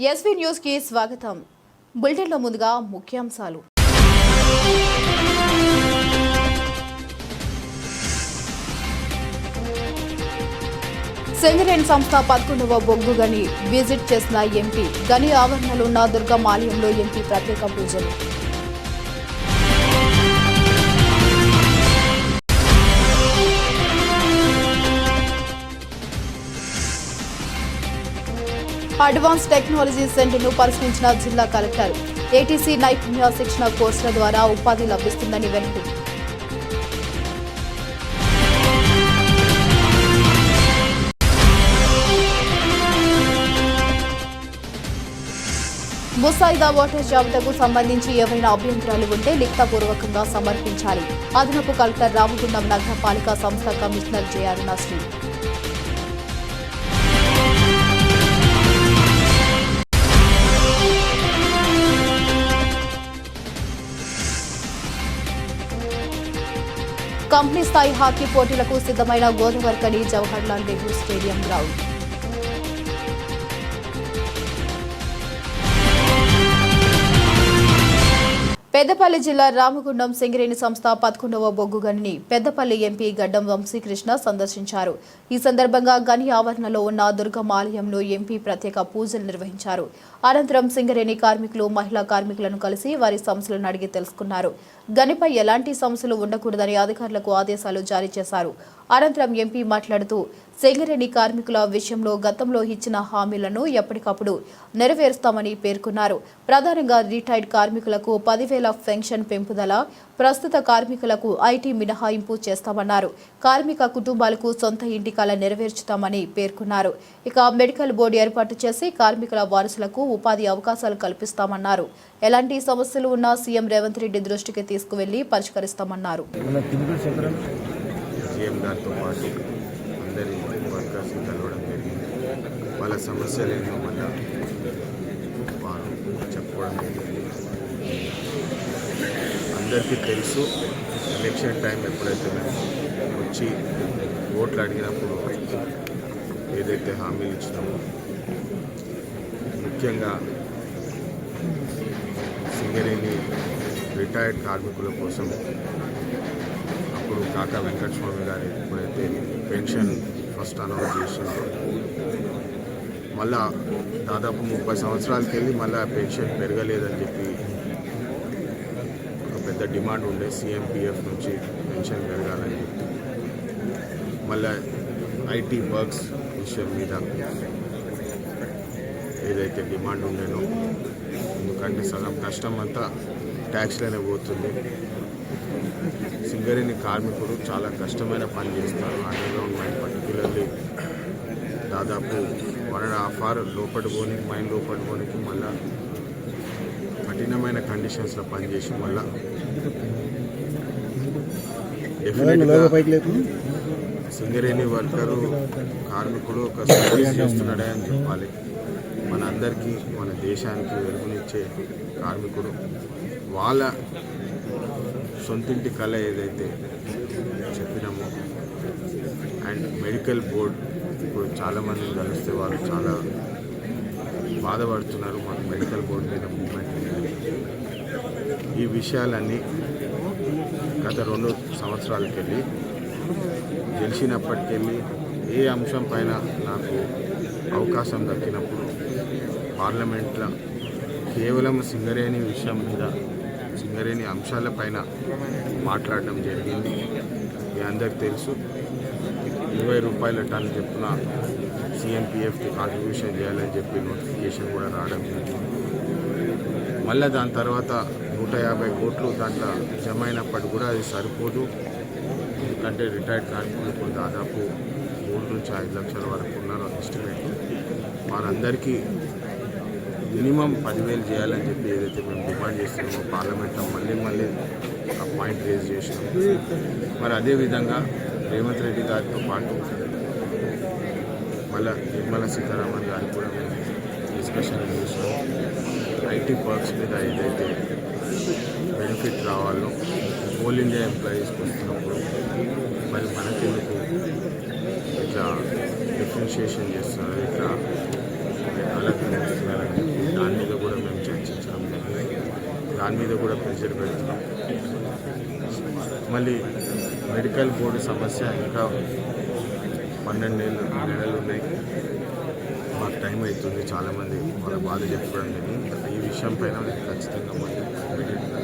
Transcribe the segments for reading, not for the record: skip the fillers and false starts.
SV news కి స్వాగతం. బులెటిన్లో ముందుగా ముఖ్యాంశాలు. సింగరేణి సంస్థ 11వ బొగ్గు గని విజిట్ చేసిన ఎంపీ. గని ఆవరణలో ఉన్న దుర్గమ్మ ఆలయంలో ఎంపీ ప్రత్యేక పూజలు. అడ్వాన్స్ టెక్నాలజీ సెంటర్ను పరిశీలించిన జిల్లా కలెక్టర్. ఏటీసీ నైపుణ్య శిక్షణ కోర్సుల ద్వారా ఉపాధి లభిస్తుందని వెల్లడి. ముసాయిదా ఓటర్ జాబితాకు సంబంధించి ఏవైనా అభ్యంతరాలు ఉంటే లిఖితపూర్వకంగా సమర్పించాలి. అదనపు కలెక్టర్ రామగుండం నగరపాలిక సంస్థ కమిషనర్ జె అరుణశ్రీ. కంపెనీ స్థాయి హాకీ పోటీలకు సిద్ధమైన గోదావరికని జవహర్లాల్ నెహ్రూ స్టేడియం గ్రౌండ్. పెద్దపల్లి జిల్లా రామగుండం సింగరేణి సంస్థ 11వ బొగ్గు గనిని పెద్దపల్లి ఎంపీ గడ్డం వంశీకృష్ణ సందర్శించారు. ఈ సందర్భంగా గని ఆవరణలో ఉన్న దుర్గమ్మ ఆలయంలో ఎంపీ ప్రత్యేక పూజలు నిర్వహించారు. అనంతరం సింగరేణి కార్మికులు, మహిళా కార్మికులను కలిసి వారి సమస్యలను అడిగి తెలుసుకున్నారు. గనిపై ఎలాంటి సమస్యలు ఉండకూడదని అధికారులకు ఆదేశాలు జారీ చేశారు. అనంతరం ఎంపీ మాట్లాడుతూ సింగరేణి కార్మికుల విషయంలో గతంలో ఇచ్చిన హామీలను ఎప్పటికప్పుడు నెరవేరుస్తామని పేర్కొన్నారు. ప్రధానంగా రిటైర్డ్ కార్మికులకు 10,000 పెన్షన్ పెంపుదల, ప్రస్తుత కార్మికులకు ఐటీ మినహాయింపు చేస్తామన్నారు. కార్మిక కుటుంబాలకు సొంత ఇంటి కల నెరవేర్చుతామని పేర్కొన్నారు. ఇక మెడికల్ బోర్డు ఏర్పాటు చేసి కార్మికుల వారసులకు ఉపాధి అవకాశాలు కల్పిస్తామన్నారు. ఎలాంటి సమస్యలు ఉన్నా సీఎం రేవంత్ రెడ్డి దృష్టికి తీసుకువెళ్లి పరిష్కరిస్తామన్నారు. కలవడం జరిగింది. వాళ్ళ సమస్యలు ఏమో మళ్ళీ వారు చెప్పుకోవడం జరిగింది. అందరికీ తెలుసు, ఎలక్షన్ టైం ఎప్పుడైతే మేము వచ్చి ఓట్లు అడిగినప్పుడు ఏదైతే హామీలు ఇచ్చినామో, ముఖ్యంగా సింగరేణి రిటైర్డ్ కార్మికుల కోసం అప్పుడు కాకా వెంకటస్వామి గారు ఎప్పుడైతే పెన్షన్ ఫస్ట్ అనౌన్స్ చేసిండ్రు, మళ్ళా దాదాపు 30 సంవత్సరాలకి వెళ్ళి మళ్ళీ పెన్షన్ పెరగలేదని చెప్పి ఒక పెద్ద డిమాండ్ ఉండే. సిఎంపిఎఫ్ నుంచి పెన్షన్ పెరగాలని చెప్పి మళ్ళీ ఐటీ వర్క్స్ విషయం మీద ఏదైతే డిమాండ్ ఉండేనో, ఎందుకంటే సగం కష్టం అంతా ట్యాక్స్లోనే పోతుంది. సింగరేణి కార్మికులు చాలా కష్టమైన పని చేస్తారు. అండర్గ్రౌండ్ మైన్ పర్టికులర్లీ దాదాపు 1.5 hour లోపలి పోనీ మైన్ లోపలి పోనీకి మళ్ళా కఠినమైన కండిషన్స్లో పనిచేసి మళ్ళా డెఫినెట్గా సింగరేణి వర్కరు కార్మికుడు ఒక సర్వీస్ చేస్తున్నాడే అని చెప్పాలి. మన అందరికీ, మన దేశానికి వెలుగునిచ్చే కార్మికుడు. వాళ్ళ సొంతింటి కళ ఏదైతే చెప్పినామో, అండ్ మెడికల్ బోర్డ్ ఇప్పుడు చాలామందిని కలిస్తే వాళ్ళు చాలా బాధపడుతున్నారు. మాకు మెడికల్ బోర్డు మీద మూవ్మెంట్ ఉంది. ఈ విషయాలన్నీ గత 2 సంవత్సరాలకెళ్ళి గెలిచినప్పటికెళ్ళి ఏ అంశం పైన నాకు అవకాశం దక్కినప్పుడు పార్లమెంట్లో కేవలం సింగరేణి విషయం మీద, సింగరేణి అంశాలపైన మాట్లాడడం జరిగింది. మీ అందరికి తెలుసు, 20 రూపాయల టన్ చెప్పున సిఎంపిఎఫ్కి కాంట్రిబ్యూషన్ చేయాలని చెప్పి నోటిఫికేషన్ కూడా రావడం జరిగింది. మళ్ళీ దాని తర్వాత 150 కోట్లు దాంట్లో జమ అయినప్పటికీ కూడా అది సరిపోదు. ఎందుకంటే రిటైర్డ్ కార్మికులకు దాదాపు 3 నుంచి 5 లక్షల వరకు ఉన్నారు ఎస్టిమేట్. వారందరికీ మినిమం 10,000 చేయాలని చెప్పి ఏదైతే మేము డిమాండ్ చేస్తున్నామో పార్లమెంట్లో మళ్ళీ ఆ పాయింట్ రేజ్ చేసినాం. మరి అదేవిధంగా రేవంత్ రెడ్డి గారితో పాటు మళ్ళీ నిర్మలా సీతారామన్ గారికి కూడా మేము డిస్కషన్ చేసినాం. ఐటీ వర్క్స్ మీద ఏదైతే బెనిఫిట్ రావాలో ఆల్ ఇండియా ఎంప్లాయీస్కి వస్తున్నప్పుడు మరి మనకెందుకు ఇట్లా డిఫరెన్షియేషన్ చేస్తున్నారు, ఇట్లా అలా కనిపిస్తున్నారని చెప్పి దాని మీద కూడా ప్రెషర్ పెడుతున్నాం. మళ్ళీ మెడికల్ బోర్డు సమస్య ఇంకా 12 నెలలు ఉన్నాయి. మాకు టైం అవుతుంది. చాలామంది వాళ్ళ బాధ చెప్పుకోవడం జరిగింది. ఈ విషయం పైన ఖచ్చితంగా మళ్ళీ ఇమీడియట్గా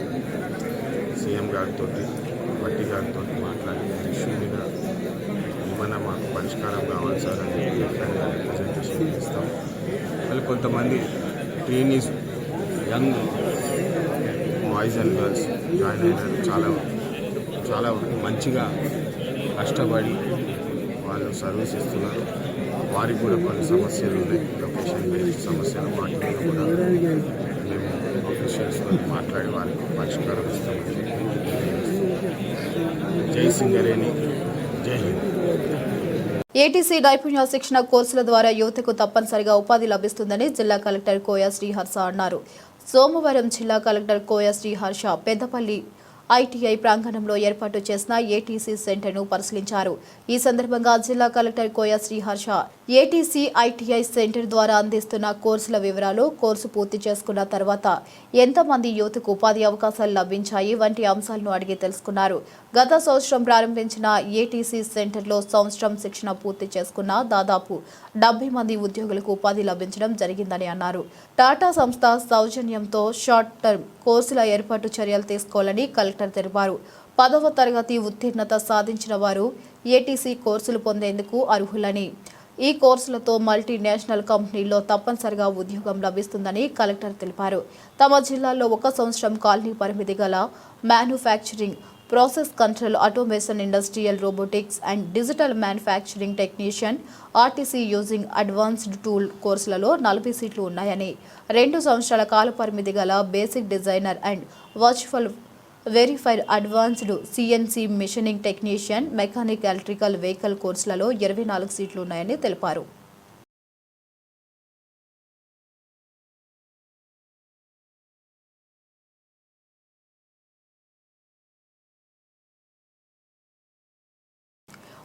సీఎం గారితో బట్టి గారితో మాట్లాడి ఇష్యూ మీద ఏమైనా మాకు పరిష్కారం కావాలి సార్ అని రిప్రజెంటేషన్ ఇస్తాం. మళ్ళీ కొంతమంది trainees young boys and girls join అయినారు. చాలా మంచిగా కష్టపడి వాళ్ళు సర్వీస్ ఇస్తున్నారు. వారికి కూడా కొన్ని సమస్యలు ఉన్నాయి, లొకేషన్ బేస్డ్ సమస్యలు. వాటి మీద కూడా మేము ఆఫీషియల్స్తో మాట్లాడి వారికి పరిష్కారం ఇస్తామని జై సింగరేణి, జై హింద్. ఏటీసీ నైపుణ్య శిక్షణ కోర్సుల ద్వారా యువతకు తప్పనిసరిగా ఉపాధి లభిస్తుందని జిల్లా కలెక్టర్ కోయ శ్రీహర్ష అన్నారు. సోమవారం జిల్లా కలెక్టర్ కోయ శ్రీహర్ష పెద్దపల్లి ఐటీఐ ప్రాంగణంలో ఏర్పాటు చేసిన ఏటీసీ సెంటర్ను పరిశీలించారు. ఈ సందర్భంగా జిల్లా కలెక్టర్ కోయ శ్రీహర్ష ఏటీసీ ఐటీఐ సెంటర్ ద్వారా అందిస్తున్న కోర్సుల వివరాలు, కోర్సు పూర్తి చేసుకున్న తర్వాత ఎంతమంది యువతకు ఉపాధి అవకాశాలు లభించాయి వంటి అంశాలను అడిగి తెలుసుకున్నారు. గత సంవత్సరం ప్రారంభించిన ఏటీసీ సెంటర్లో సంవత్సరం శిక్షణ పూర్తి చేసుకున్న దాదాపు 70 మంది ఉద్యోగులకు ఉపాధి లభించడం జరిగిందని అన్నారు. టాటా సంస్థ సౌజన్యంతో షార్ట్ టర్మ్ కోర్సుల ఏర్పాటు చర్యలు తీసుకోవాలని కలెక్టర్ తెలిపారు. 10వ తరగతి ఉత్తీర్ణత సాధించిన వారు ఏటీసీ కోర్సులు పొందేందుకు అర్హులని, ఈ కోర్సులతో మల్టీనేషనల్ కంపెనీల్లో తప్పనిసరిగా ఉద్యోగం లభిస్తుందని కలెక్టర్ తెలిపారు. తమ జిల్లాలో 1 సంవత్సరం కాలనీ పరిమితి గల manufacturing, process control, automation, industrial robotics and digital manufacturing technician, RTC using advanced tool కోర్సులలో 40 సీట్లు ఉన్నాయని, 2 సంవత్సరాల కాల పరిమితి గల basic designer and virtual verifier advanced CNC machining technician, mechanic, electrical vehicle కోర్సులలో 24 సీట్లు ఉన్నాయని తెలిపారు.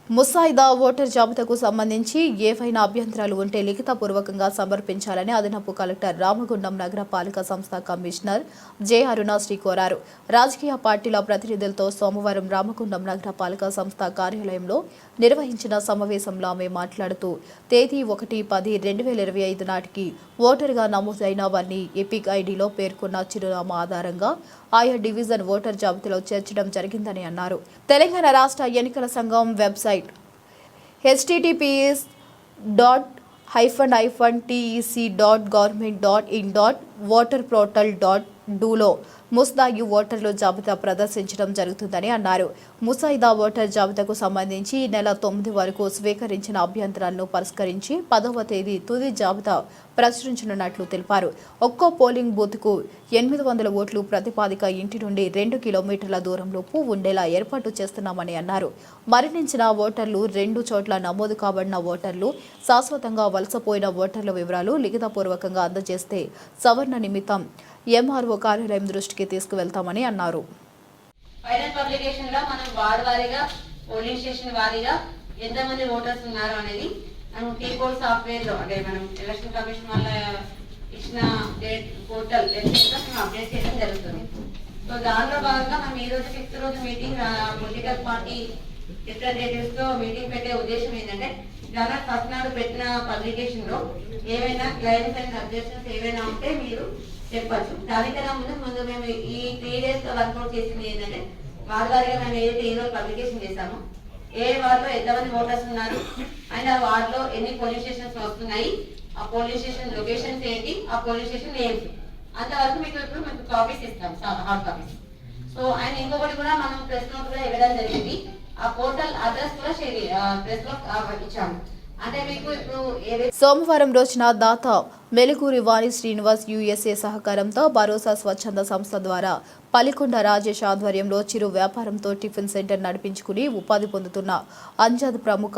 ముసాయిదా ఓటర్ జాబితాకు సంబంధించి ఏవైనా అభ్యంతరాలు ఉంటే లిఖితపూర్వకంగా సమర్పించాలని అదనపు కలెక్టర్ రామగుండం నగరపాలక సంస్థ కమిషనర్ జె అరుణశ్రీ కోరారు. రాజకీయ పార్టీల ప్రతినిధులతో సోమవారం రామగుండం నగరపాలక సంస్థ కార్యాలయంలో నిర్వహించిన సమావేశంలో ఆమె మాట్లాడుతూ తేదీ 1-10-2025 నాటికి ఓటరుగా నమోదైన వారిని ఎపిక్ ఐడిలో పేర్కొన్న చిరునామా ఆధారంగా ఆయా డివిజన్ ఓటర్ జాబితాలో చేర్చడం జరిగిందని అన్నారు. తెలంగాణ రాష్ట్ర ఎన్నికల సంఘం వెబ్సైట్ https://tec.government.in.voterportal.do లో ముసాయిదా ఓటర్ల జాబితా ప్రదర్శించడం జరుగుతుందని అన్నారు. ముసాయిదా ఓటర్ జాబితాకు సంబంధించి ఈ నెల 9 వరకు స్వీకరించిన అభ్యంతరాలను పరిష్కరించి 10వ తేదీ తుది జాబితా ప్రచురించనున్నట్లు తెలిపారు. ఒక్కో పోలింగ్ బూత్కు 800 ఓట్లు ప్రతిపాదిక ఇంటి నుండి 2 కిలోమీటర్ల దూరంలోపు ఉండేలా ఏర్పాటు చేస్తున్నామని అన్నారు. మరణించిన ఓటర్లు, 2 చోట్ల నమోదు కాబడిన ఓటర్లు, శాశ్వతంగా వలసపోయిన ఓటర్ల వివరాలు లిఖితపూర్వకంగా అందజేస్తే సవరణ నిమిత్తం ఎంఆర్ఓ కార్యాలయం దృష్టికి తీసుకువెళ్తామని అన్నారు. ఫైనల్ పబ్లికేషన్ లో మనం వార్డ్ వారీగా, పోలింగ్ స్టేషన్ వారీగా ఎంతమంది ఓటర్స్ ఉన్నారు అనేది మనం కీబోర్డ్ సాఫ్ట్వేర్ లో, అంటే మనం ఎలక్షన్ కమిషన్ వల్ల ఇచ్చిన పోర్టల్ వెబ్సైట్ లో అప్డేట్ చేయడం జరుగుతుంది. సో దానిలో భాగంగా మనం ఈ రోజు 6th రోజు మీటింగ్ పొలిటికల్ పార్టీ రిప్రజెంటేటివ్స్ తో మీటింగ్ పెట్టే ఉద్దేశం ఏంటంటే, జనవరి 1st నాడు పెట్టిన పబ్లికేషన్ లో ఏవైనా క్లైమ్స్ అండ్ అబ్జెక్షన్స్ ఏవైనా ఉంటే మీరు చెప్పచ్చు. దానికన్నా ముందు మేము ఈ 3 days లో వర్కౌట్ చేసింది ఏంటంటే, వార్డ్ వారిగా మేము ఏదైతే ఈ రోజు పబ్లికేషన్ చేస్తామో ఏ వార్డులో ఎంతమంది ఓటర్స్ ఉన్నారు అండ్ ఆ వార్డులో ఎన్ని పోలింగ్ స్టేషన్స్ వస్తున్నాయి, ఆ పోలింగ్ స్టేషన్ లొకేషన్స్ ఏంటి, ఆ పోలింగ్ స్టేషన్ నేమ్స్, అంతవరకు మీకు ఇప్పుడు మీకు కాపీస్ ఇస్తాం, హార్డ్ కాపీస్. సో అండ్ ఇంకొకటి కూడా మనం ప్రెస్ నోట్ కూడా ఇవ్వడం జరిగింది. ఆ పోర్టల్ అడ్రస్ కూడా ప్రెస్ లో ఇచ్చాము. సోమవారం రోజున దాత మెలుకూరి వాణి శ్రీనివాస్ యుఎస్ఏ సహకారంతో భరోసా స్వచ్ఛంద సంస్థ ద్వారా పలికొండ రాజేష్ ఆధ్వర్యంలో చిరు వ్యాపారంతో టిఫిన్ సెంటర్ నడిపించుకుని ఉపాధి పొందుతున్న అంజద్ ప్రముఖ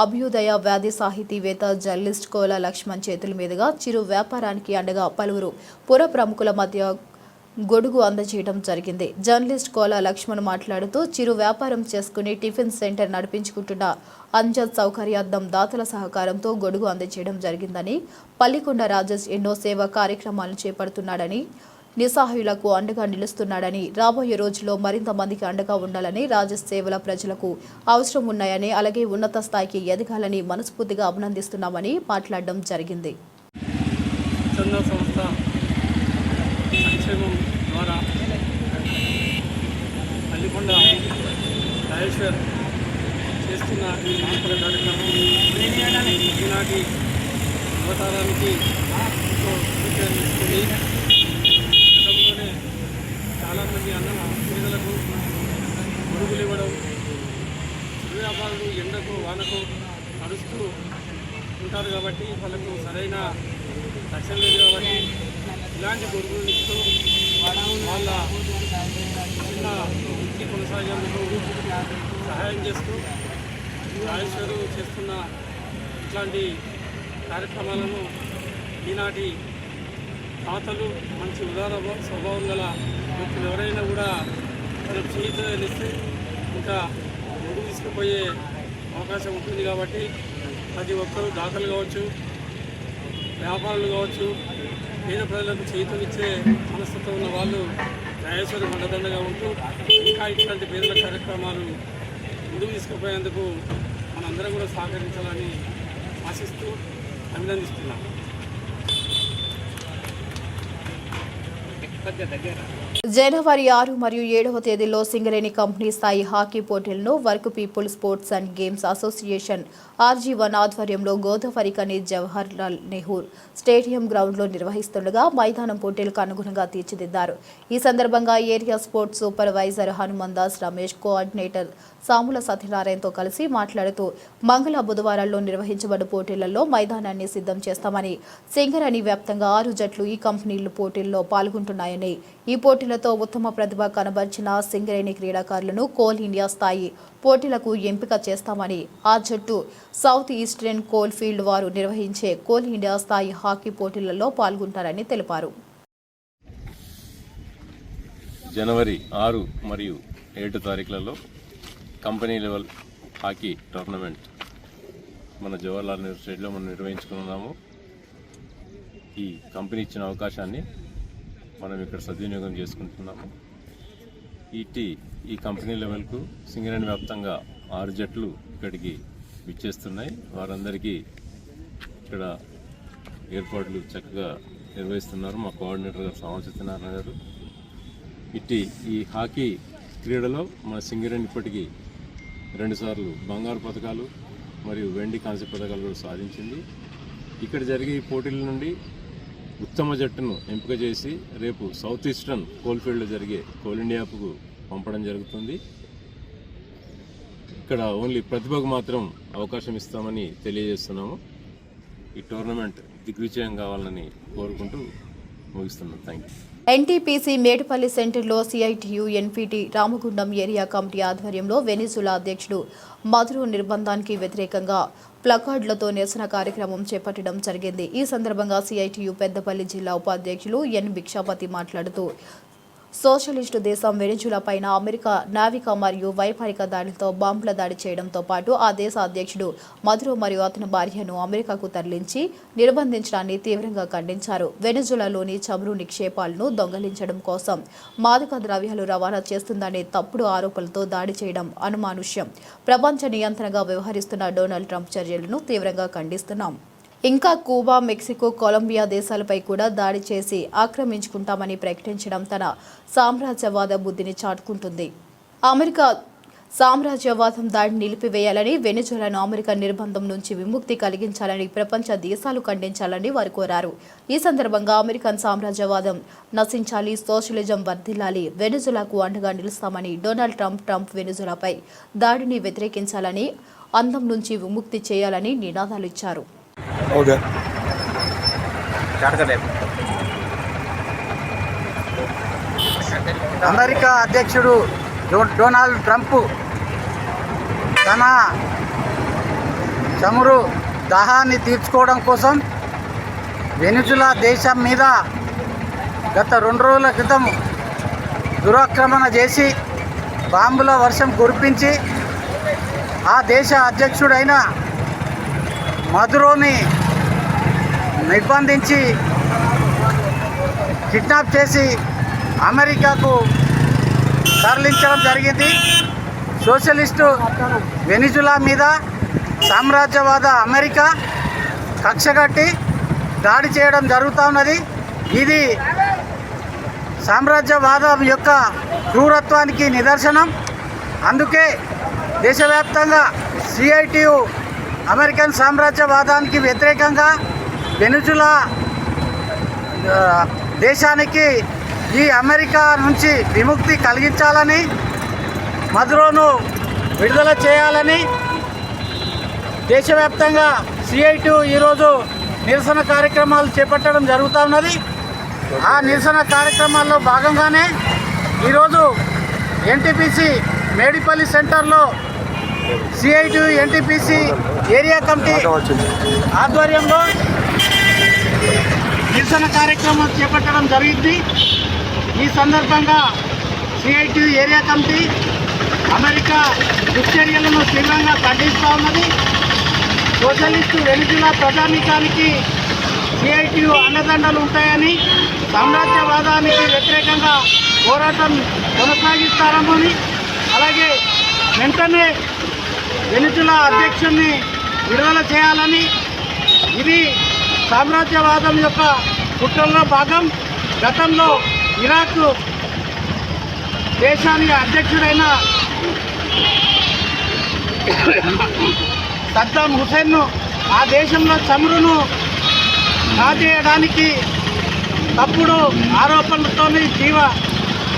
అభ్యుదయ వ్యాధి సాహితీవేత్త జర్నలిస్ట్ కోల లక్ష్మణ్ చేతుల మీదుగా చిరు వ్యాపారానికి అండగా పలువురు పుర ప్రముఖుల మధ్య గొడుగు అందజేయడం జరిగింది. జర్నలిస్ట్ కోల లక్ష్మణ్ మాట్లాడుతూ చిరు వ్యాపారం చేసుకుని టిఫిన్ సెంటర్ నడిపించుకుంటున్న అంజద్ సౌకర్యార్థం దాతల సహకారంతో గొడుగు అందజేయడం జరిగిందని, పల్లికొండ రాజేష్ ఎన్నో సేవా కార్యక్రమాలను చేపడుతున్నాడని, నిస్సహాయులకు అండగా నిలుస్తున్నాడని, రాబోయే రోజుల్లో మరింత మందికి అండగా ఉండాలని, రాజేష్ సేవల ప్రజలకు అవసరం ఉన్నాయని, అలాగే ఉన్నత స్థాయికి ఎదగాలని మనస్ఫూర్తిగా అభినందిస్తున్నామని మాట్లాడడం జరిగింది. చందా సంస్థ సంక్షేమం ద్వారా అల్లికొండ రాజేశ్వర్ చేస్తున్న ఈ మహత్తర కార్యక్రమం ఈనాటి అవతారానికి ఎంతో స్ఫూర్తినిస్తుంది. గతంలోనే చాలామంది పేదలకు గొడుగులు ఇవ్వడం, వ్యాపారులు ఎండకు వానకు నడుస్తూ ఉంటారు కాబట్టి వాళ్ళకు సరైన రక్షణ లేదు కాబట్టి ఇలాంటి గొడుగులు ఇస్తూ వాళ్ళ చిన్న వృత్తి కొనసాగేందుకు సహాయం చేస్తూ రాజేశ్వరు చేస్తున్న ఇట్లాంటి కార్యక్రమాలను ఈనాటి తాతలు మంచి ఉదార స్వభావం గల వ్యక్తులు ఎవరైనా కూడా మనం చేయిస్తే ఇంకా ముందుకు తీసుకుపోయే అవకాశం ఉంటుంది కాబట్టి ప్రతి ఒక్కరూ దాతలు కావచ్చు, వ్యాపారులు కావచ్చు, పేద ప్రజలకు చేతులిచ్చే మనస్తత్వం ఉన్న వాళ్ళు రాజేశ్వరి అండదండగా ఉంటూ ఇంకా ఇట్లాంటి పేదల కార్యక్రమాలు ముందుకు తీసుకుపోయేందుకు మనందరం కూడా సహకరించాలని ఆశిస్తూ అభినందిస్తున్నాం. జనవరి 6 మరియు 7వ తేదీల్లో సింగరేణి కంపెనీ స్థాయి హాకీ పోటీలను work people sports and games association RG1 ఆధ్వర్యంలో గోదావరి కని జవహర్లాల్ నెహ్రూ స్టేడియం గ్రౌండ్లో నిర్వహిస్తుండగా మైదానం పోటీలకు అనుగుణంగా తీర్చిదిద్దారు. ఈ సందర్భంగా area sports supervisor Hanumandas Ramesh, coordinator Samula సత్యనారాయణతో కలిసి మాట్లాడుతూ మంగళ బుధవారాల్లో నిర్వహించబడ్డ పోటీలలో మైదానాన్ని సిద్ధం చేస్తామని, సింగరేణి వ్యాప్తంగా 6 జట్లు ఈ కంపెనీలు పోటీల్లో పాల్గొంటున్నాయని, ఈ పోటీలతో ఉత్తమ ప్రతిభ కనబర్చిన సింగరేణి క్రీడాకారులను కోల్ ఇండియా స్థాయి పోటీలకు ఎంపిక చేస్తామని, ఆ జట్టు సౌత్ ఈస్టర్న్ కోల్ ఫీల్డ్ వారు నిర్వహించే కోల్ ఇండియా స్థాయి హాకీ పోటీలలో పాల్గొంటారని తెలిపారు. జనవరి 6 మరియు 7 తారీఖులలో కంపెనీ లెవెల్ హాకీ టోర్నమెంట్ మన జవహర్లాల్ నెహ్రూ స్టేడియంలో మనం నిర్వహించుకున్నాము. ఈ కంపెనీ ఇచ్చిన అవకాశాన్ని మనం ఇక్కడ సద్వినియోగం చేసుకుంటున్నాము. ఈ కంపెనీ లెవెల్కు సింగరేణి వ్యాప్తంగా 6 జట్లు ఇక్కడికి విచ్చేస్తున్నాయి. వారందరికీ ఇక్కడ ఏర్పాట్లు చక్కగా నిర్వహిస్తున్నారు మా కోఆర్డినేటర్ గారు సాముల సత్యనారాయణ గారు. ఈ హాకీ క్రీడలో మన సింగరేణి ఇప్పటికీ 2 సార్లు బంగారు పథకాలు మరియు వెండి కాంస్య పథకాలు కూడా సాధించింది. ఇక్కడ జరిగే ఈ పోటీల నుండి ఉత్తమ జట్టును ఎంపిక చేసి రేపు సౌత్ ఈస్టర్న్ కోల్ఫీల్డ్లో జరిగే కోల్ ఇండియాకు పంపడం జరుగుతుంది. ఇక్కడ ఓన్లీ ప్రతిభకు మాత్రం అవకాశం ఇస్తామని తెలియజేస్తున్నాము. ఈ టోర్నమెంట్ దిగ్విజయం కావాలని కోరుకుంటూ ముగిస్తున్నాం. Thank you. ఎన్టీపీసీ మేడిపల్లి సెంటర్లో సిఐటియు ఎన్పీటీ రామగుండం ఏరియా కమిటీ ఆధ్వర్యంలో వెనిజులా అధ్యక్షుడు మధురో నిర్బంధానికి వ్యతిరేకంగా ప్లకార్డులతో నిరసన కార్యక్రమం చేపట్టడం జరిగింది. ఈ సందర్భంగా సిఐటియు పెద్దపల్లి జిల్లా ఉపాధ్యక్షులు ఎన్ భిక్షాపతి మాట్లాడుతూ సోషలిస్టు దేశం వెనిజులా పైన అమెరికా నావిక మరియు వైమానిక దాడితో బాంబుల దాడి చేయడంతో పాటు ఆ దేశ అధ్యక్షుడు మధురో మరియు అతని భార్యను అమెరికాకు తరలించి నిర్బంధించడాన్ని తీవ్రంగా ఖండించారు. వెనిజులాలోని చమురు నిక్షేపాలను దొంగలించడం కోసం మాదక ద్రవ్యాలు రవాణా చేస్తుందనే తప్పుడు ఆరోపణలతో దాడి చేయడం అనుమానుష్యం. ప్రపంచ నియంత్రణగా వ్యవహరిస్తున్న డొనాల్డ్ ట్రంప్ చర్యలను తీవ్రంగా ఖండిస్తున్నాం. ఇంకా క్యూబా, మెక్సికో, కొలంబియా దేశాలపై కూడా దాడి చేసి ఆక్రమించుకుంటామని ప్రకటించడం తన సామ్రాజ్యవాద బుద్ధిని చాటుకుంటుంది. అమెరికా సామ్రాజ్యవాదం దాడిని నిలిపివేయాలని, వెనిజులాను అమెరికా నిర్బంధం నుంచి విముక్తి కలిగించాలని ప్రపంచ దేశాలు ఖండించాలని వారు కోరారు. ఈ సందర్భంగా అమెరికన్ సామ్రాజ్యవాదం నశించాలి, సోషలిజం వర్ధిల్లాలి, వెనిజులాకు అండగా నిలుస్తామని, డొనాల్డ్ ట్రంప్ వెనిజులాపై దాడిని వ్యతిరేకించాలని, అందం నుంచి విముక్తి చేయాలని నినాదాలు ఇచ్చారు. అమెరికా అధ్యక్షుడు డొనాల్డ్ ట్రంప్ తన చమురు దాహాన్ని తీర్చుకోవడం కోసం వెనిజులా దేశం మీద గత 2 రోజుల క్రితం దురాక్రమణ చేసి బాంబుల వర్షం కురిపించి ఆ దేశ అధ్యక్షుడైన మధురోని నిర్బంధించి కిడ్నాప్ చేసి అమెరికాకు తరలించడం జరిగింది. సోషలిస్టు వెనిజులా మీద సామ్రాజ్యవాద అమెరికా కక్షగట్టి దాడి చేయడం జరుగుతూ ఉన్నది. ఇది సామ్రాజ్యవాదం యొక్క క్రూరత్వానికి నిదర్శనం. అందుకే దేశవ్యాప్తంగా సిఐటియు అమెరికన్ సామ్రాజ్యవాదానికి వ్యతిరేకంగా వెనిజులా దేశానికి ఈ అమెరికా నుంచి విముక్తి కలిగించాలని, మదురోను విడుదల చేయాలని దేశవ్యాప్తంగా సిఐటియు ఈరోజు నిరసన కార్యక్రమాలు చేపట్టడం జరుగుతూ ఉన్నది. ఆ నిరసన కార్యక్రమాల్లో భాగంగానే ఈరోజు ఎన్టీపీసీ మేడిపల్లి సెంటర్లో సిఐటియు ఎన్టీపీసీ ఏరియా కమిటీ ఆధ్వర్యంలో నిరసన కార్యక్రమం చేపట్టడం జరిగింది. ఈ సందర్భంగా సిఐటియు ఏరియా కమిటీ అమెరికా దుశ్చర్యలను తీవ్రంగా ఖండిస్తూ ఉన్నది. సోషలిస్టు వెనిజులా ప్రజానీకానికి సిఐటియు అండదండలు ఉంటాయని, సామ్రాజ్యవాదానికి వ్యతిరేకంగా పోరాటం కొనసాగిస్తారని, అలాగే వెంటనే వెనిజులా అధ్యక్షుడిని విడుదల చేయాలని, ఇది సామ్రాజ్యవాదం యొక్క కుట్రలో భాగం. గతంలో ఇరాక్ దేశానికి అధ్యక్షుడైన సద్దాం హుసేన్ను ఆ దేశంలో చమురును కాజేయడానికి తప్పుడు ఆరోపణలతో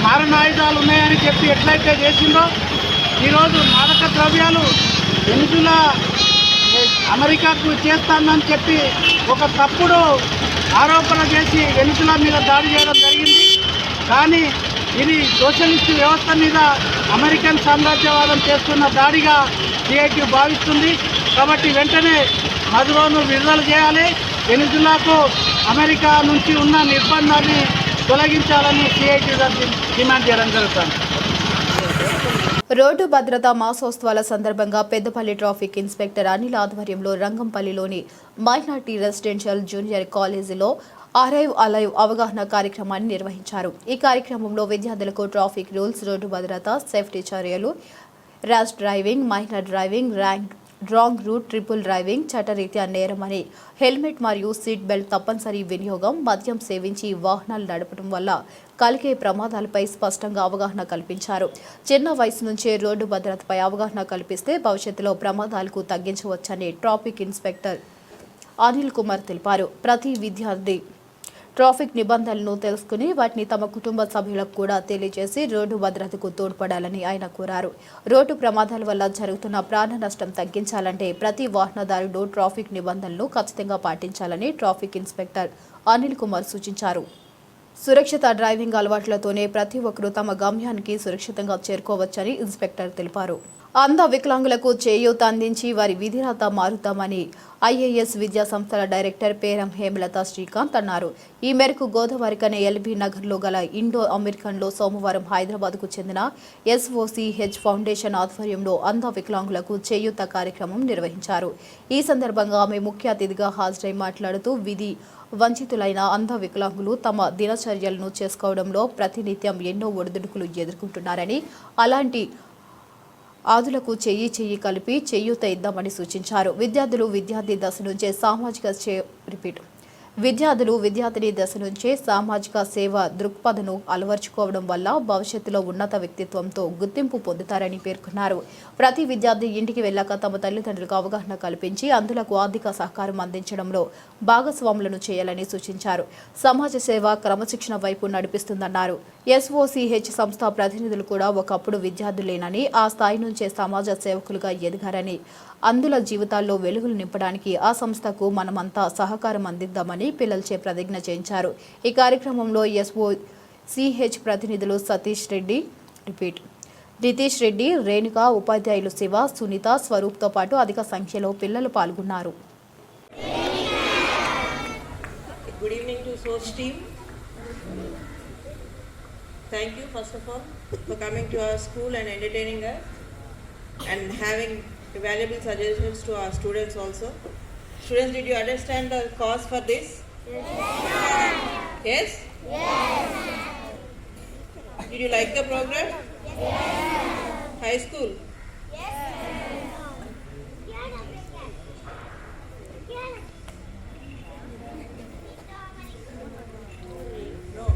మారణాయుధాలు ఉన్నాయని చెప్పి ఎట్లయితే చేసిందో, ఈరోజు మాదక ద్రవ్యాలు వెనిజులా అమెరికాకు చేస్తానని చెప్పి ఒక తప్పుడు ఆరోపణ చేసి వెనిజులా మీద దాడి చేయడం జరిగింది. కానీ ఇది సోషలిస్టు వ్యవస్థ మీద అమెరికన్ సామ్రాజ్యవాదం చేస్తున్న దాడిగా సిఐటియు భావిస్తుంది. కాబట్టి వెంటనే మదురోను విడుదల చేయాలి, వెనిజులాకు అమెరికా నుంచి ఉన్న నిర్బంధాన్ని తొలగించాలని సిఐటియు డిమాండ్ చేయడం జరుగుతుంది. రోడ్డు భద్రతా మాసోత్సవాల సందర్భంగా పెద్దపల్లి ట్రాఫిక్ ఇన్స్పెక్టర్ అనిల్ ఆధ్వర్యంలో రంగంపల్లిలోని మైనార్టీ రెసిడెన్షియల్ జూనియర్ కాలేజీలో అరైవ్ అలైవ్ అవగాహన కార్యక్రమాన్ని నిర్వహించారు. ఈ కార్యక్రమంలో విద్యార్థులకు ట్రాఫిక్ రూల్స్, రోడ్డు భద్రత, సేఫ్టీ చర్యలు, rash driving, minor driving, wrong route, triple driving, చట్టరీత్యా నేరమని, హెల్మెట్ మరియు సీట్ బెల్ట్ తప్పనిసరి వినియోగం, మద్యం సేవించి వాహనాలు నడపడం వల్ల కలిగే ప్రమాదాలపై స్పష్టంగా అవగాహన కల్పించారు. చిన్న వయసు నుంచే రోడ్డు భద్రతపై అవగాహన కల్పిస్తే భవిష్యత్తులో ప్రమాదాలకు తగ్గించవచ్చని ట్రాఫిక్ ఇన్స్పెక్టర్ అనిల్ కుమార్ తెలిపారు. ప్రతి విద్యార్థి ట్రాఫిక్ నిబంధనలను తెలుసుకుని వాటిని తమ కుటుంబ సభ్యులకు కూడా తెలియజేసి రోడ్డు భద్రతకు తోడ్పడాలని ఆయన కోరారు. రోడ్డు ప్రమాదాల వల్ల జరుగుతున్న ప్రాణ నష్టం తగ్గించాలంటే ప్రతి వాహనదారుడు ట్రాఫిక్ నిబంధనలను ఖచ్చితంగా పాటించాలని ట్రాఫిక్ ఇన్స్పెక్టర్ అనిల్ కుమార్ సూచించారు. సురక్షిత డ్రైవింగ్ అలవాట్లతోనే ప్రతి ఒక్కరూ తమ గమ్యానికి సురక్షితంగా చేరుకోవచ్చని ఇన్స్పెక్టర్ తెలిపారు. అంధ వికలాంగులకు చేయూత అందించి వారి విధిరాత మారుతామని ఐఏఎస్ విద్యా సంస్థల డైరెక్టర్ పేరం హేమలత శ్రీకాంత్ అన్నారు. ఈ మేరకు గోదావరికనే ఎల్బీ నగర్లో గల ఇండో అమెరికన్లో సోమవారం హైదరాబాద్కు చెందిన SOCH ఫౌండేషన్ ఆధ్వర్యంలో అంధ వికలాంగులకు చేయూత కార్యక్రమం నిర్వహించారు. ఈ సందర్భంగా ఆమె ముఖ్య అతిథిగా హాజరై మాట్లాడుతూ విధి వంచితులైన అంధ వికలాంగులు తమ దినచర్యలను చేసుకోవడంలో ప్రతినిత్యం ఎన్నో ఒడిదుడుకులు ఎదుర్కొంటున్నారని, అలాంటి ఆదులకు చెయ్యి కలిపి చేయూత ఇద్దామని సూచించారు. విద్యార్థిని దశ నుంచే సామాజిక సేవ దృక్పథను అలవర్చుకోవడం వల్ల భవిష్యత్తులో ఉన్నత వ్యక్తిత్వంతో గుర్తింపు పొందుతారని పేర్కొన్నారు. ప్రతి విద్యార్థి ఇంటికి వెళ్ళాక తమ తల్లిదండ్రులకు అవగాహన కల్పించి అందులకు ఆర్థిక సహకారం అందించడంలో భాగస్వాములను చేయాలని సూచించారు. సమాజ సేవ క్రమశిక్షణ వైపు నడిపిస్తుందన్నారు. SOCH సంస్థ ప్రతినిధులు కూడా ఒకప్పుడు విద్యార్థులేనని, ఆ స్థాయి నుంచే సమాజ సేవకులుగా ఎదిగారని, అందుల జీవితాల్లో వెలుగులు నింపడానికి ఆ సంస్థకు మనమంతా సహకారం అందిద్దామని పిల్లలచే ప్రతిజ్ఞ చేయించారు. ఈ కార్యక్రమంలో SOCH ప్రతినిధులు రితీష్ రెడ్డి, రేణుక, ఉపాధ్యాయులు శివ, సునీత, స్వరూప్తో పాటు అధిక సంఖ్యలో పిల్లలు పాల్గొన్నారు. Good evening to SOCH team. Thank you first of all for coming to our school and entertaining us and having valuable suggestions to our students also. Students, did you understand the cause for this? Yes. Did you like the program? High school? No.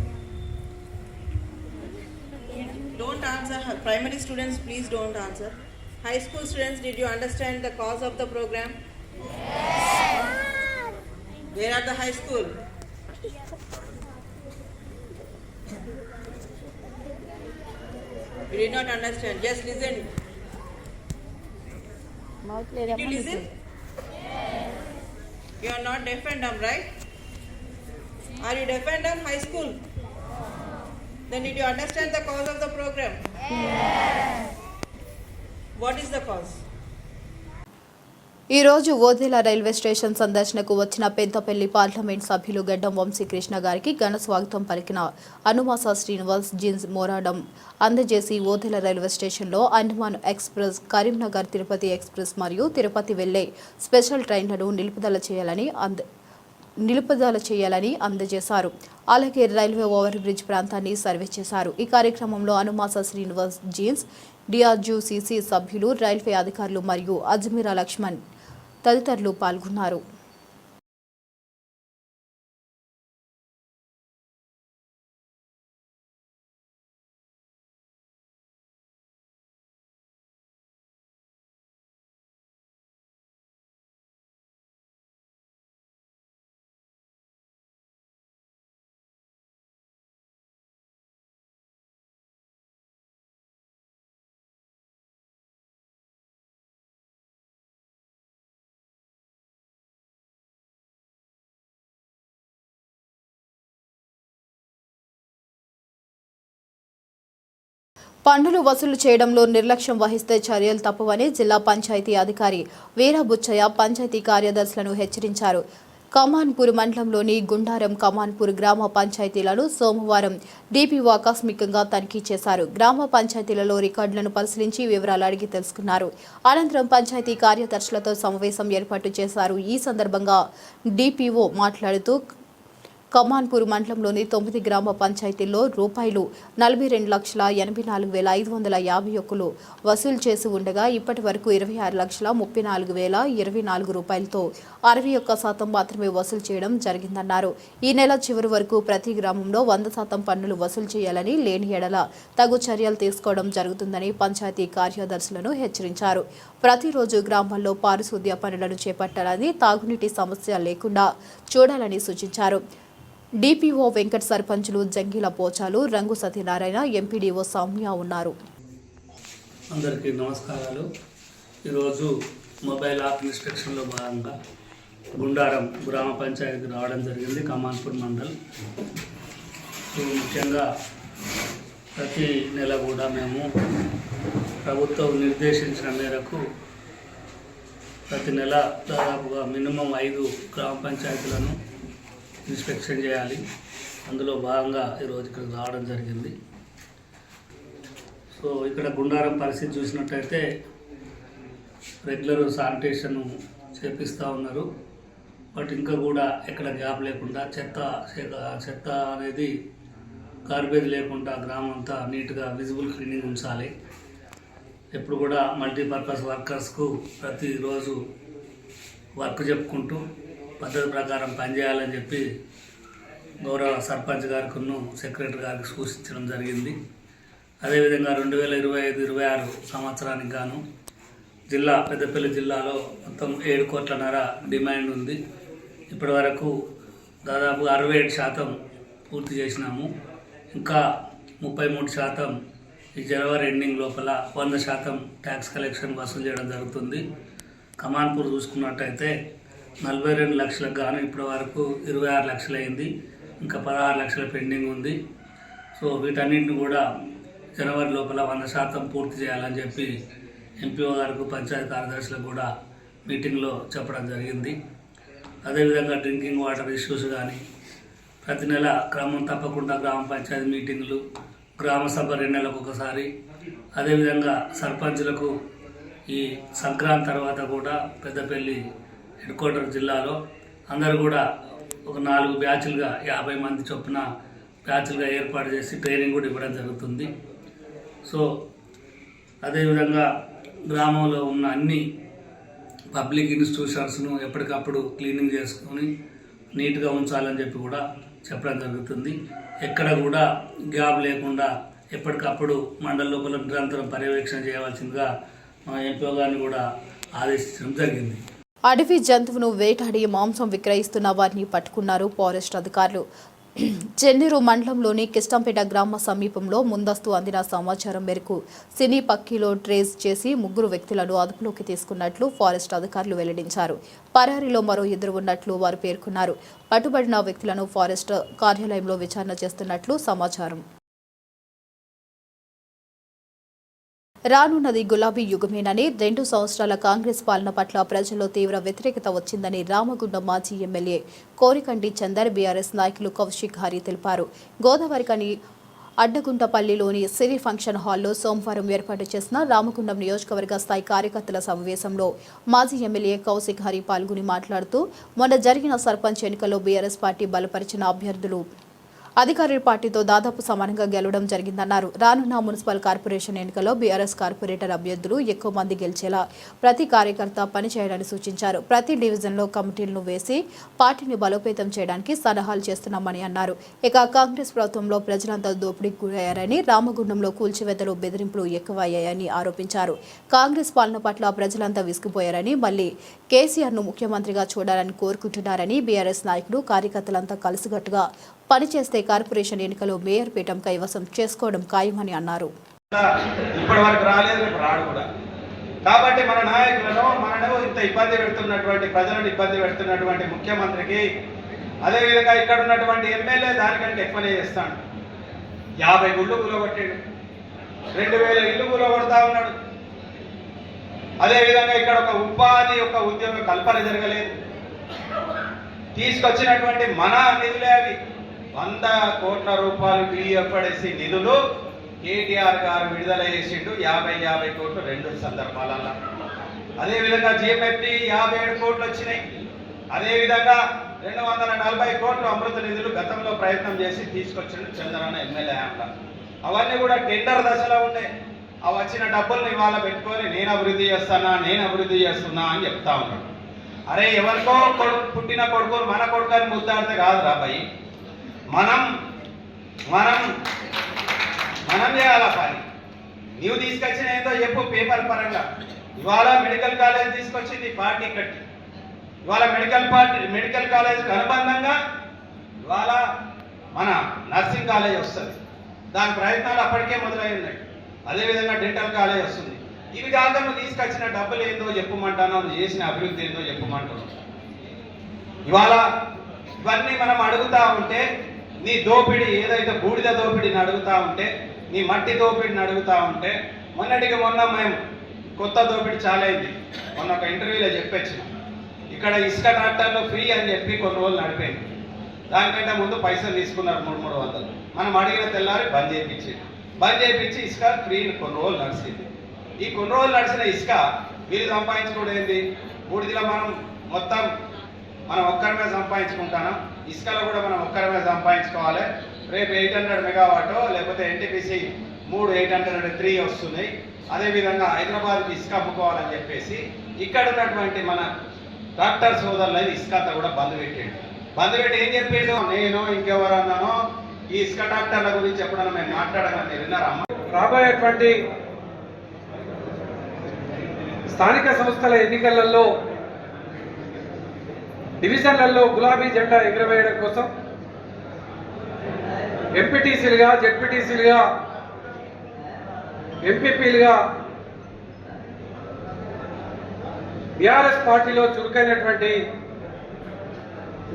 Don't answer. Primary students, please don't answer. High school students, did you understand the cause of the program? Where are the high school? You did not understand. Just listen. Did you listen? You are not deaf and dumb, right? Are you deaf and dumb? High school? Then did you understand the cause of the program? What is the cause? ఈ రోజు Odela railway station సందర్శనకు వచ్చిన Peddapalli parliament సభ్యులు గడ్డం వంశీకృష్ణ గారికి ఘన స్వాగతం పలికిన అనుమాస శ్రీనివాస్ జీన్స్ మోరాడం అందజేసి ఓదెల రైల్వే స్టేషన్లో అండమాన్ ఎక్స్ప్రెస్, కరీంనగర్ తిరుపతి ఎక్స్ప్రెస్ మరియు తిరుపతి వెళ్లే స్పెషల్ ట్రైన్లను నిలుపుదల చేయాలని అందజేశారు. అలాగే రైల్వే ఓవర్ బ్రిడ్జ్ ప్రాంతాన్ని సర్వే చేశారు. ఈ కార్యక్రమంలో అనుమాస శ్రీనివాస్ జీన్స్, డిఆర్జీసీసీ సభ్యులు, రైల్వే అధికారులు మరియు అజ్మీరా లక్ష్మణ్ తదితరులు పాల్గొన్నారు. పన్నులు వసూలు చేయడంలో నిర్లక్ష్యం వహిస్తే చర్యలు తప్పవని జిల్లా పంచాయతీ అధికారి వీరబుచ్చయ్య పంచాయతీ కార్యదర్శులను హెచ్చరించారు. కమాన్పూర్ మండలంలోని గుండారం, కమాన్పూర్ గ్రామ పంచాయతీలను సోమవారం డిపిఓ ఆకస్మికంగా తనిఖీ చేశారు. గ్రామ పంచాయతీలలో రికార్డులను పరిశీలించి వివరాలు అడిగి తెలుసుకున్నారు. అనంతరం పంచాయతీ కార్యదర్శులతో సమావేశం ఏర్పాటు చేశారు. ఈ సందర్భంగా డిపిఓ మాట్లాడుతూ కమాన్పూర్ మండలంలోని 9 గ్రామ పంచాయతీల్లో రూపాయలు 42,84,551 వసూలు చేసి ఉండగా ఇప్పటి వరకు 26,34,024 రూపాయలతో 61% మాత్రమే వసూలు చేయడం జరిగిందన్నారు. ఈ నెల చివరి వరకు ప్రతి గ్రామంలో 100% పన్నులు వసూలు చేయాలని, లేని ఎడల తగు చర్యలు తీసుకోవడం జరుగుతుందని పంచాయతీ కార్యదర్శులను హెచ్చరించారు. ప్రతిరోజు గ్రామాల్లో పారిశుద్ధ్య పనులను చేపట్టాలని, తాగునీటి సమస్య లేకుండా చూడాలని సూచించారు. డిపిఓ వెంకట్, సర్పంచులు జంగిల పోచాలు, రంగు సత్యనారాయణ, ఎంపీడీఓ సౌమ్య ఉన్నారు. అందరికీ నమస్కారాలు. ఈరోజు మొబైల్ యాప్ ఇన్స్ట్రక్షన్లో భాగంగా గుండారం గ్రామ పంచాయతీ రావడం జరిగింది, కమాన్పూర్ మండల్. ముఖ్యంగా ప్రతి నెల కూడా మేము ప్రభుత్వం నిర్దేశించిన మేరకు ప్రతి నెల దాదాపుగా మినిమం 5 గ్రామ పంచాయతీలను ఇన్స్పెక్షన్ చేయాలి. అందులో భాగంగా ఈరోజు ఇక్కడ రావడం జరిగింది. సో ఇక్కడ గుండారం పరిస్థితి చూసినట్టయితే రెగ్యులర్ శానిటేషన్ చేపిస్తూ ఉన్నారు. బట్ ఇంకా కూడా ఎక్కడ గ్యాప్ లేకుండా చెత్త అనేది గార్బేజ్ లేకుండా గ్రామం అంతా నీట్గా విజిబుల్ క్లీనింగ్ ఉంచాలి. ఎప్పుడు కూడా మల్టీపర్పస్ వర్కర్స్కు ప్రతిరోజు వర్క్ చెప్పుకుంటూ పద్ధతి ప్రకారం పనిచేయాలని చెప్పి గౌరవ సర్పంచ్ గారికి, సెక్రటరీ గారికి సూచించడం జరిగింది. అదేవిధంగా 2025-26 సంవత్సరానికి గాను పెద్దపల్లి జిల్లాలో మొత్తం 7 కోట్లన్నర డిమాండ్ ఉంది. ఇప్పటి వరకు దాదాపు 67% పూర్తి చేసినాము. ఇంకా 33% ఈ జనవరి ఎండింగ్ లోపల 100% ట్యాక్స్ కలెక్షన్ వసూలు చేయడం జరుగుతుంది. కమాన్పూర్ చూసుకున్నట్టయితే 42 లక్షలకు గాను ఇప్పటి వరకు 26 లక్షలు అయింది. ఇంకా 16 లక్షల పెండింగ్ ఉంది. సో వీటన్నింటిని కూడా జనవరి లోపల 100% పూర్తి చేయాలని చెప్పి ఎంపీఓ గారికి, పంచాయతీ కార్యదర్శులకు కూడా మీటింగ్లో చెప్పడం జరిగింది. అదేవిధంగా డ్రింకింగ్ వాటర్ ఇష్యూస్ కానీ ప్రతి నెల క్రమం తప్పకుండా గ్రామ పంచాయతీ మీటింగులు, గ్రామ సభ 2 నెలలకు ఒకసారి. అదేవిధంగా సర్పంచులకు ఈ సంక్రాంతి తర్వాత కూడా పెద్దపల్లి హెడ్ క్వార్టర్ జిల్లాలో అందరూ కూడా ఒక 4 బ్యాచ్లుగా 50 మంది చొప్పున బ్యాచ్లుగా ఏర్పాటు చేసి ట్రైనింగ్ కూడా ఇవ్వడం జరుగుతుంది. సో అదేవిధంగా గ్రామంలో ఉన్న అన్ని పబ్లిక్ ఇన్స్టిట్యూషన్స్ను ఎప్పటికప్పుడు క్లీనింగ్ చేసుకొని నీట్గా ఉంచాలని చెప్పి కూడా చెప్పడం జరుగుతుంది. ఎక్కడ కూడా గ్యాప్ లేకుండా ఎప్పటికప్పుడు మండల లోపల నిరంతరం పర్యవేక్షణ చేయవలసిందిగా మా ఎంపీ గారిని కూడా ఆదేశించడం జరిగింది. అడవి జంతువును వేటాడి మాంసం విక్రయిస్తున్న వారిని పట్టుకున్నారు ఫారెస్ట్ అధికారులు. చెన్నూరు మండలంలోని కిష్టంపేట గ్రామ సమీపంలో ముందస్తు అందిన సమాచారం మేరకు సినీ పక్కీలో ట్రేస్ చేసి 3 వ్యక్తులను అదుపులోకి తీసుకున్నట్లు ఫారెస్ట్ అధికారులు వెల్లడించారు. పరారీలో మరో 2 ఉన్నట్లు వారు పేర్కొన్నారు. పట్టుబడిన వ్యక్తులను ఫారెస్ట్ కార్యాలయంలో విచారణ చేస్తున్నట్లు సమాచారం. రానున్నది గులాబీ యుగమేనని 2 సంవత్సరాల కాంగ్రెస్ పాలన పట్ల ప్రజల్లో తీవ్ర వ్యతిరేకత వచ్చిందని రామగుండం మాజీ ఎమ్మెల్యే కోరికంటి చందర్ బీఆర్ఎస్ నాయకులు కౌశిక్ హరి తెలిపారు. గోదావరికని అడ్డగుంటపల్లిలోని సిరి ఫంక్షన్ హాల్లో సోమవారం ఏర్పాటు చేసిన రామగుండం నియోజకవర్గ స్థాయి కార్యకర్తల సమావేశంలో మాజీ ఎమ్మెల్యే కౌశిక్ హరి పాల్గొని మాట్లాడుతూ మొన్న జరిగిన సర్పంచ్ ఎన్నికల్లో బీఆర్ఎస్ పార్టీ బలపరిచిన అభ్యర్థులు అధికార పార్టీతో దాదాపు సమానంగా గెలవడం జరిగిందన్నారు. రానున్న మున్సిపల్ కార్పొరేషన్ ఎన్నికల్లో బీఆర్ఎస్ కార్పొరేటర్ అభ్యర్థులు ఎక్కువ మంది గెలిచేలా ప్రతి కార్యకర్త పనిచేయాలని సూచించారు. ప్రతి డివిజన్లో కమిటీలను వేసి పార్టీని బలోపేతం చేయడానికి సలహాలు చేస్తున్నామని అన్నారు. ఇక కాంగ్రెస్ ప్రభుత్వంలో ప్రజలంతా దోపిడీకి గురయ్యారని, రామగుండంలో కూల్చివేతలు బెదిరింపులు ఎక్కువయ్యాయని ఆరోపించారు. కాంగ్రెస్ పాలన పట్ల ప్రజలంతా విసిగిపోయారని, మళ్లీ కేసీఆర్ను ముఖ్యమంత్రిగా చూడాలని కోరుకుంటున్నారని, బీఆర్ఎస్ నాయకులు కార్యకర్తలంతా కలిసికట్టుగా పనిచేస్తే కార్పొరేషన్ ఎన్నికల్లో మేయర్ పీఠం కైవసం చేసుకోవడం ఖాయమని అన్నారు. ఇప్పటి వరకు రాలేదు, రాడు కూడా. కాబట్టి మన నాయకులను మనను ఇంత ఇబ్బంది పెడుతున్నటువంటి, ప్రజలను ఇబ్బంది పెడుతున్నటువంటి ముఖ్యమంత్రికి, అదేవిధంగా ఇక్కడ ఉన్నటువంటి ఎమ్మెల్యే దానికంటే ఎక్కువనే చేస్తాడు. 50 గుళ్ళు కూలగొట్టాడు, 2000 ఇల్లు కూలగొడతా ఉన్నాడు. అదేవిధంగా ఇక్కడ ఒక ఉపాధి, ఒక ఉద్యోగ కల్పన జరగలేదు. తీసుకొచ్చినటువంటి మన నిధులే అవి 100 కోట్ల రూపాయలు బియ్యపడేసి నిధులు కేటీఆర్ గారు విడుదల చేసిండు. 50 కోట్లు 2 సందర్భాలలో. అదేవిధంగా జిఎంఎఫ్టీ 57 కోట్లు వచ్చినాయి. అదేవిధంగా 240 కోట్లు అమృత నిధులు గతంలో ప్రయత్నం చేసి తీసుకొచ్చిండు చంద్రన్న ఎమ్మెల్యే హయాంలో. అవన్నీ కూడా టెండర్ దశలో ఉండే. ఆ వచ్చిన డబ్బులను ఇవాళ పెట్టుకొని నేను అభివృద్ధి చేస్తున్నా అని చెప్తా ఉన్నాడు. అరే, ఎవరికో పుట్టిన కొడుకులు మన కొడుకుని ముద్దాడితే కాదు రాబాయి. మనం చేయాలా పని. నీవు తీసుకొచ్చిన ఏందో చెప్పు పేపర్ పరంగా. ఇవాళ మెడికల్ కాలేజ్ తీసుకొచ్చింది పార్టీ కట్టి. ఇవాళ మెడికల్ కాలేజ్కి అనుబంధంగా ఇవాళ మన నర్సింగ్ కాలేజ్ వస్తుంది. దాని ప్రయత్నాలు అప్పటికే మొదలై ఉన్నాయి. అదేవిధంగా డెంటల్ కాలేజ్ వస్తుంది. ఇవి కాక నువ్వు తీసుకొచ్చిన డబ్బులు ఏందో చెప్పమంటాను, నువ్వు చేసిన అభివృద్ధి ఏందో చెప్పమంటున్నావు. ఇవాళ ఇవన్నీ మనం అడుగుతా ఉంటే, నీ దోపిడీ ఏదైతే బూడిద దోపిడీని అడుగుతా ఉంటే, నీ మట్టి దోపిడీని అడుగుతా ఉంటే, మొన్నటికి మొన్న మేము కొత్త దోపిడీ చాలా అయింది. మొన్న ఒక ఇంటర్వ్యూలో చెప్పొచ్చిన, ఇక్కడ ఇసుక ట్రాక్టర్లు ఫ్రీ అని చెప్పి కొన్ని రోజులు నడిపోయింది. దానికంటే ముందు పైసలు తీసుకున్నారు 300. మనం అడిగిన తెల్లారి బంద్ చేయించి ఇసుక ఫ్రీ కొన్ని రోజులు నడిచింది. ఈ కొన్ని రోజులు నడిచిన ఇసుక వీళ్ళు సంపాదించుకోవడం ఏంది? బూడిదిలో మనం ఒక్కరిమే సంపాదించుకుంటాను. ఇసుకలో కూడా మనం ఒక్కరిమే సంపాదించుకోవాలి. రేపు 800 మెగావాటో లేకపోతే ఎన్టీపీసీ 3 803 వస్తున్నాయి. అదేవిధంగా హైదరాబాద్కి ఇసుక అమ్ముకోవాలని చెప్పేసి ఇక్కడ ఉన్నటువంటి మన డాక్టర్ సోదరులు ఇసుక అంతా కూడా బంద్ పెట్టి ఏం చెప్పిండు? నేను ఇంకెవరన్నానో ఈ ఇసుక డాక్టర్ల గురించి ఎప్పుడన్నా మేము మాట్లాడమని విన్నారా? రాబోయేటువంటి స్థానిక సంస్థల ఎన్నికలలో డివిజన్లలో గులాబీ జెండా ఎగురవేయడం కోసం ఎంపీటీసీలుగా, జెడ్పీటీసీలుగా, ఎంపీపీలుగా బీఆర్ఎస్ పార్టీలో చురుకైనటువంటి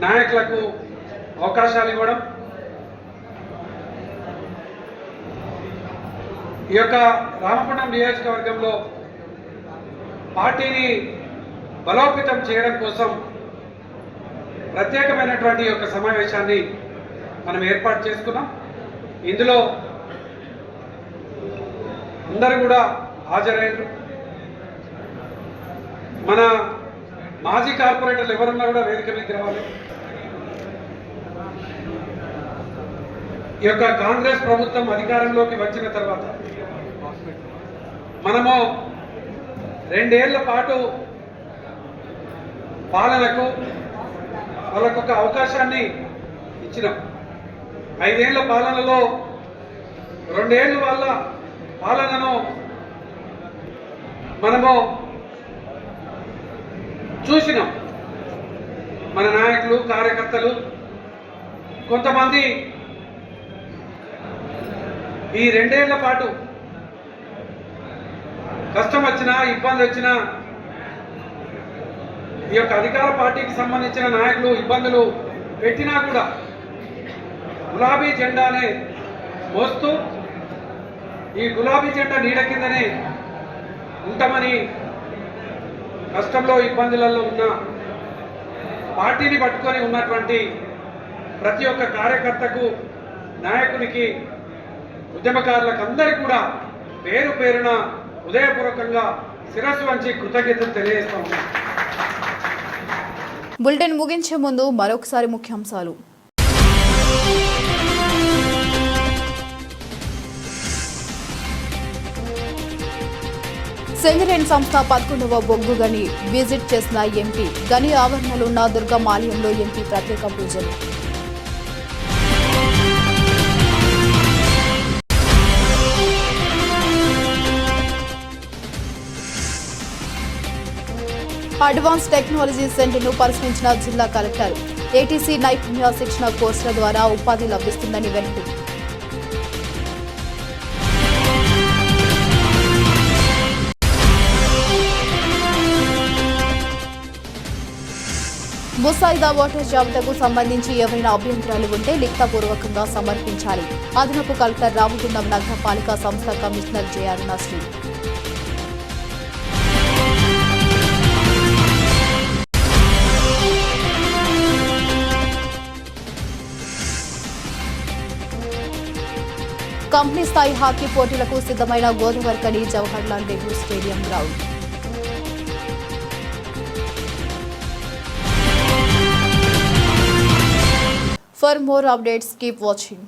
నాయకులకు అవకాశాలు ఇవ్వడం, ఈ యొక్క రామగుండం నియోజకవర్గంలో పార్టీని బలోపేతం చేయడం కోసం ప్రత్యేకమైనటువంటి యొక్క సమావేశాన్ని మనం ఏర్పాటు చేసుకున్నాం. ఇందులో అందరూ కూడా హాజరయ్యారు. మన మాజీ కార్పొరేటర్లు ఎవరున్నా కూడా వేదిక మీద రావాలి. ఈ యొక్క కాంగ్రెస్ ప్రభుత్వం అధికారంలోకి వచ్చిన తర్వాత మనము 2 ఏళ్ల పాటు పాలనకు వాళ్ళకొక అవకాశాన్ని ఇచ్చినాం. 5 ఏళ్ల పాలనలో 2 ఏళ్ళు వాళ్ళ పాలనను మనము చూసినాం. మన నాయకులు, కార్యకర్తలు కొంతమంది ఈ 2 ఏళ్ల పాటు కష్టం వచ్చినా, ఇబ్బంది వచ్చినా ఈ యొక్క అధికార పార్టీకి సంబంధించిన నాయకులు ఇబ్బందులు పెట్టినా కూడా గులాబీ జెండానే మోస్తూ ఈ గులాబీ జెండా నీడ కిందనే ఉంటామని కష్టంలో, ఇబ్బందులలో ఉన్న పార్టీని పట్టుకొని ఉన్నటువంటి ప్రతి ఒక్క కార్యకర్తకు, నాయకునికి, ఉద్యమకారులకు అందరికీ కూడా పేరు పేరున హృదయపూర్వకంగా శిరస్సు వంచి కృతజ్ఞతలు తెలియజేస్తా ఉన్నాం. బులెటిన్ ముగించే ముందు మరొకసారి ముఖ్యాంశాలు. సింగరేణి సంస్థ 11వ బొగ్గు గని విజిట్ చేసిన ఎంపీ. గని ఆవరణలో ఉన్న దుర్గమ్మ ఆలయంలో ఎంపీ ప్రత్యేక పూజలు. అడ్వాన్స్ టెక్నాలజీ సెంటర్ను పరిశీలించిన జిల్లా కలెక్టర్. ఏటీసీ నైపుణ్య శిక్షణ కోర్సుల ద్వారా ఉపాధి లభిస్తుందని వెల్లడి. ముసాయిదా ఓటర్ జాబితాకు సంబంధించి ఏవైనా అభ్యంతరాలు ఉంటే లిఖితపూర్వకంగా సమర్పించాలి. అదనపు కలెక్టర్ రామగుండం నగరపాలిక సంస్థ కమిషనర్ జె అరుణశ్రీ. కంపెనీ స్థాయి హాకీ పోటీలకు సిద్ధమైన Godavarikhani Jawaharlal Nehru stadium ground. For more updates, keep watching.